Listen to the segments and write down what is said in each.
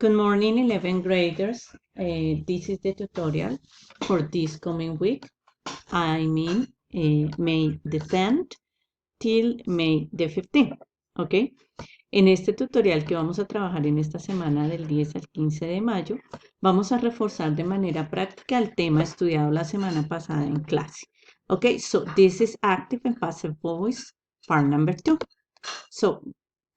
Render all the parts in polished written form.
Good morning, 11th graders. This is the tutorial for this coming week. I mean, May the 10th till May the 15th. ¿Ok? En este tutorial que vamos a trabajar en esta semana del 10 al 15 de mayo, vamos a reforzar de manera práctica el tema estudiado la semana pasada en clase. ¿Ok? So, this is active and passive voice, part number 2. So,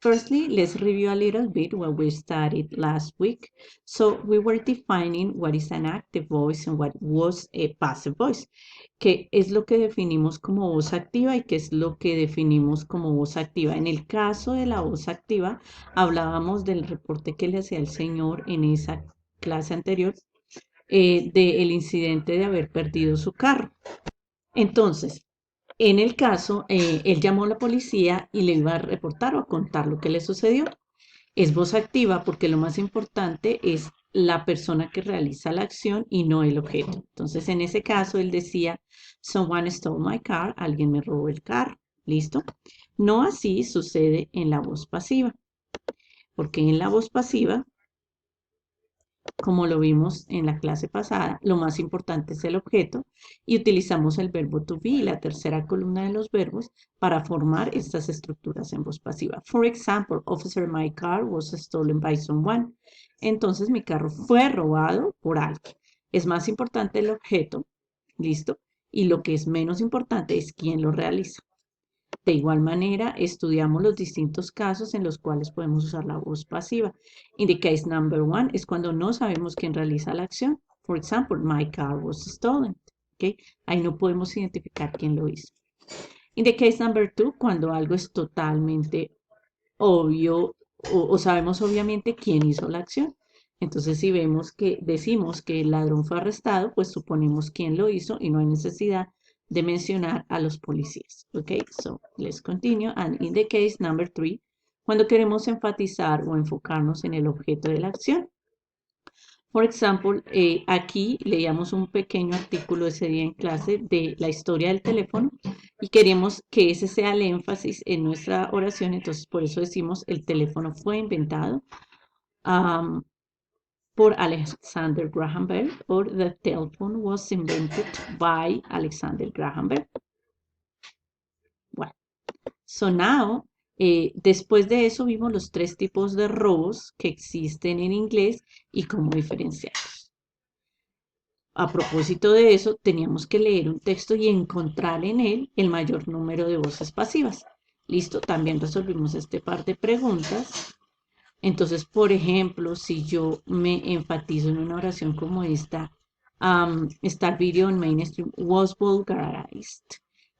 firstly, let's review a little bit what we studied last week. So, we were defining what is an active voice and what was a passive voice. ¿Qué es lo que definimos como voz activa y qué es lo que definimos como voz activa? En el caso de la voz activa, hablábamos del reporte que le hacía el señor en esa clase anterior del incidente de haber perdido su carro. Entonces, en el caso, él llamó a la policía y le iba a reportar o a contar lo que le sucedió. Es voz activa porque lo más importante es la persona que realiza la acción y no el objeto. Entonces, en ese caso, él decía, someone stole my car, alguien me robó el carro. ¿Listo? No así sucede en la voz pasiva, porque en la voz pasiva, como lo vimos en la clase pasada, lo más importante es el objeto y utilizamos el verbo to be, la tercera columna de los verbos, para formar estas estructuras en voz pasiva. For example, officer, my car was stolen by someone. Entonces, mi carro fue robado por alguien. Es más importante el objeto, ¿listo? Y lo que es menos importante es quién lo realiza. De igual manera, estudiamos los distintos casos en los cuales podemos usar la voz pasiva. In the case number 1 es cuando no sabemos quién realiza la acción. For example, my car was stolen. ¿Okay? Ahí no podemos identificar quién lo hizo. In the case number 2, cuando algo es totalmente obvio o sabemos obviamente quién hizo la acción. Entonces, si vemos que decimos que el ladrón fue arrestado, pues suponemos quién lo hizo y no hay necesidad de mencionar a los policías. Ok, so let's continue. And in the case number 3, cuando queremos enfatizar o enfocarnos en el objeto de la acción. Por ejemplo, aquí leíamos un pequeño artículo ese día en clase de la historia del teléfono y queremos que ese sea el énfasis en nuestra oración, entonces por eso decimos el teléfono fue inventado por Alexander Graham Bell, or the telephone was invented by Alexander Graham Bell. Bueno, so now, después de eso vimos los tres tipos de robos que existen en inglés y cómo diferenciarlos. A propósito de eso, teníamos que leer un texto y encontrar en él el mayor número de voces pasivas. Listo, también resolvimos este par de preguntas. Entonces, por ejemplo, si yo me enfatizo en una oración como esta, Star Video on Mainstream was vulgarized.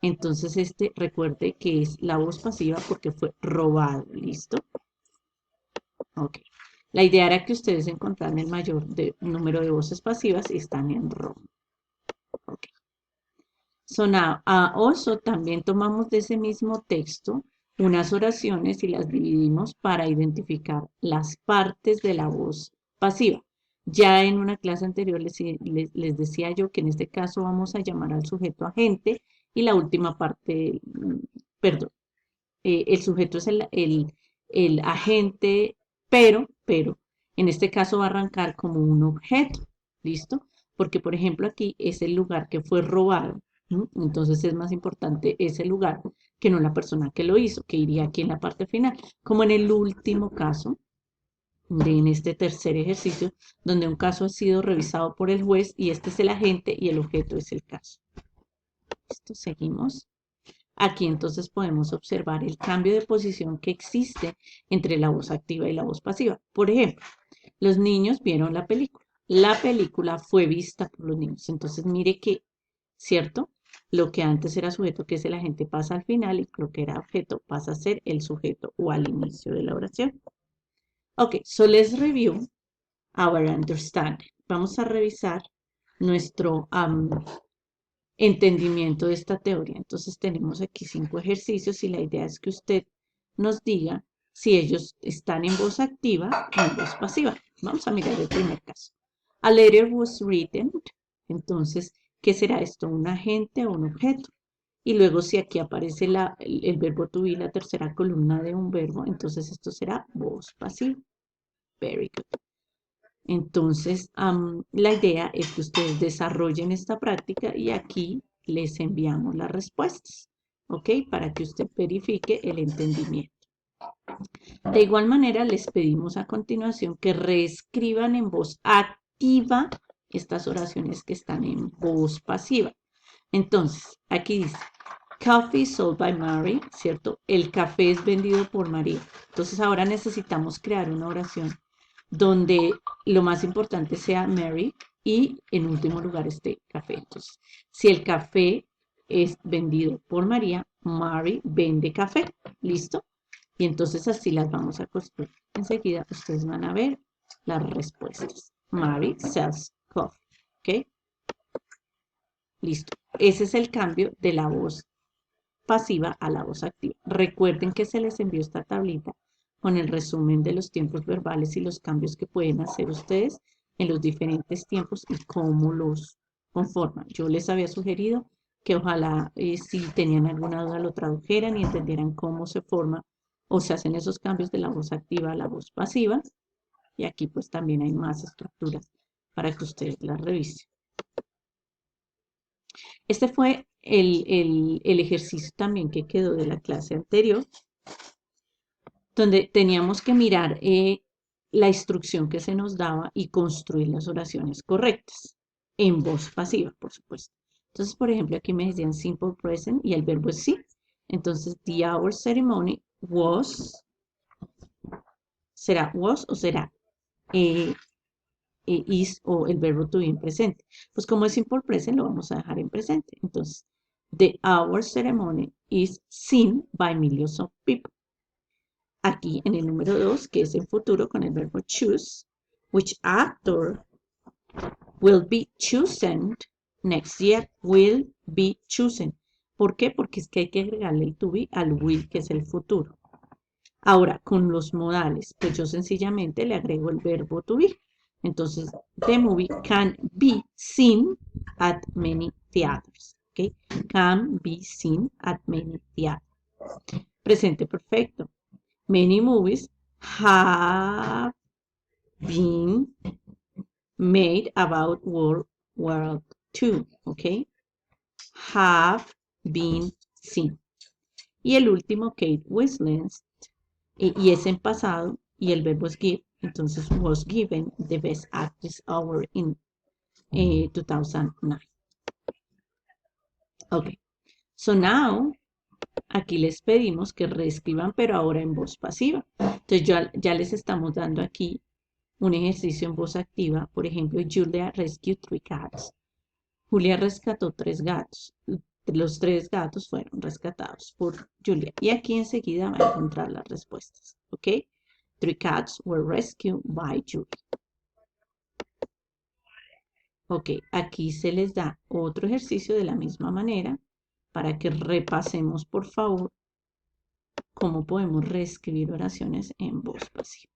Entonces, recuerde que es la voz pasiva porque fue robado. ¿Listo? Ok. La idea era que ustedes encontraran el mayor número de voces pasivas y están en rojo. Ok. So now, also también tomamos de ese mismo texto unas oraciones y las dividimos para identificar las partes de la voz pasiva. Ya en una clase anterior les decía yo que en este caso vamos a llamar al sujeto agente y la última parte, perdón, el sujeto es el agente, pero en este caso va a arrancar como un objeto, ¿listo? Porque, por ejemplo, aquí es el lugar que fue robado, ¿no? Entonces es más importante ese lugar que no la persona que lo hizo, que iría aquí en la parte final, como en el último caso, en este tercer ejercicio, donde un caso ha sido revisado por el juez y este es el agente y el objeto es el caso. ¿Listo? Seguimos. Aquí entonces podemos observar el cambio de posición que existe entre la voz activa y la voz pasiva. Por ejemplo, los niños vieron la película. La película fue vista por los niños. Entonces mire que, ¿cierto? Lo que antes era sujeto, que es el agente, pasa al final y lo que era objeto pasa a ser el sujeto o al inicio de la oración. Ok, so let's review our understanding. Vamos a revisar nuestro entendimiento de esta teoría. Entonces tenemos aquí 5 ejercicios y la idea es que usted nos diga si ellos están en voz activa o en voz pasiva. Vamos a mirar el primer caso. A letter was written. Entonces, ¿qué será esto? ¿Un agente o un objeto? Y luego si aquí aparece el verbo to be, la tercera columna de un verbo, entonces esto será voz pasiva. Very good. Entonces, la idea es que ustedes desarrollen esta práctica y aquí les enviamos las respuestas, ¿ok? Para que usted verifique el entendimiento. De igual manera, les pedimos a continuación que reescriban en voz activa estas oraciones que están en voz pasiva. Entonces, aquí dice, coffee sold by Mary, ¿cierto? El café es vendido por María. Entonces, ahora necesitamos crear una oración donde lo más importante sea Mary y en último lugar esté café. Entonces, si el café es vendido por María, Mary vende café. ¿Listo? Y entonces así las vamos a construir. Enseguida ustedes van a ver las respuestas. Mary sells coffee. ¿Ok? Listo. Ese es el cambio de la voz pasiva a la voz activa. Recuerden que se les envió esta tablita con el resumen de los tiempos verbales y los cambios que pueden hacer ustedes en los diferentes tiempos y cómo los conforman. Yo les había sugerido que ojalá si tenían alguna duda lo tradujeran y entendieran cómo se forma o se hacen esos cambios de la voz activa a la voz pasiva. Y aquí pues también hay más estructuras para que ustedes las revisen. Este fue el ejercicio también que quedó de la clase anterior, donde teníamos que mirar la instrucción que se nos daba y construir las oraciones correctas, en voz pasiva, por supuesto. Entonces, por ejemplo, aquí me decían simple present y el verbo es sí. Entonces, the hour ceremony was, ¿será was o será is o el verbo to be en presente? Pues como es simple present, lo vamos a dejar en presente. Entonces, the hour ceremony is seen by millions of people. Aquí en el número 2, que es en futuro con el verbo choose, which actor will be chosen next year, will be chosen. ¿Por qué? Porque es que hay que agregarle el to be al will, que es el futuro. Ahora, con los modales, pues yo sencillamente le agrego el verbo to be. Entonces, the movie can be seen at many theaters. ¿Okay? Can be seen at many theaters. Presente perfecto. Many movies have been made about World War II, ¿ok? Have been seen. Y el último, Kate Winslet, y es en pasado, y el verbo es give, entonces was given the Best Actress Award in 2009. Ok, so now aquí les pedimos que reescriban, pero ahora en voz pasiva. Entonces ya les estamos dando aquí un ejercicio en voz activa. Por ejemplo, Julia rescued 3 cats. Julia rescató 3 gatos. Los 3 gatos fueron rescatados por Julia. Y aquí enseguida va a encontrar las respuestas. ¿Ok? 3 cats were rescued by Julia. Ok, aquí se les da otro ejercicio de la misma manera para que repasemos, por favor, cómo podemos reescribir oraciones en voz pasiva.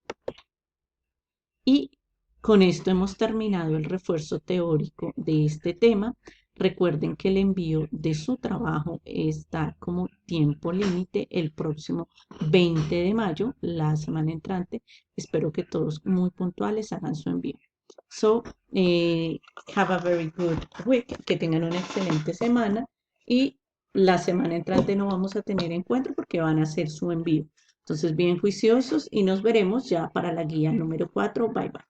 Y con esto hemos terminado el refuerzo teórico de este tema. Recuerden que el envío de su trabajo está como tiempo límite el próximo 20 de mayo, la semana entrante. Espero que todos muy puntuales hagan su envío. So, have a very good week. Que tengan una excelente semana. Y la semana entrante no vamos a tener encuentro porque van a hacer su envío. Entonces, bien juiciosos y nos veremos ya para la guía número 4. Bye, bye.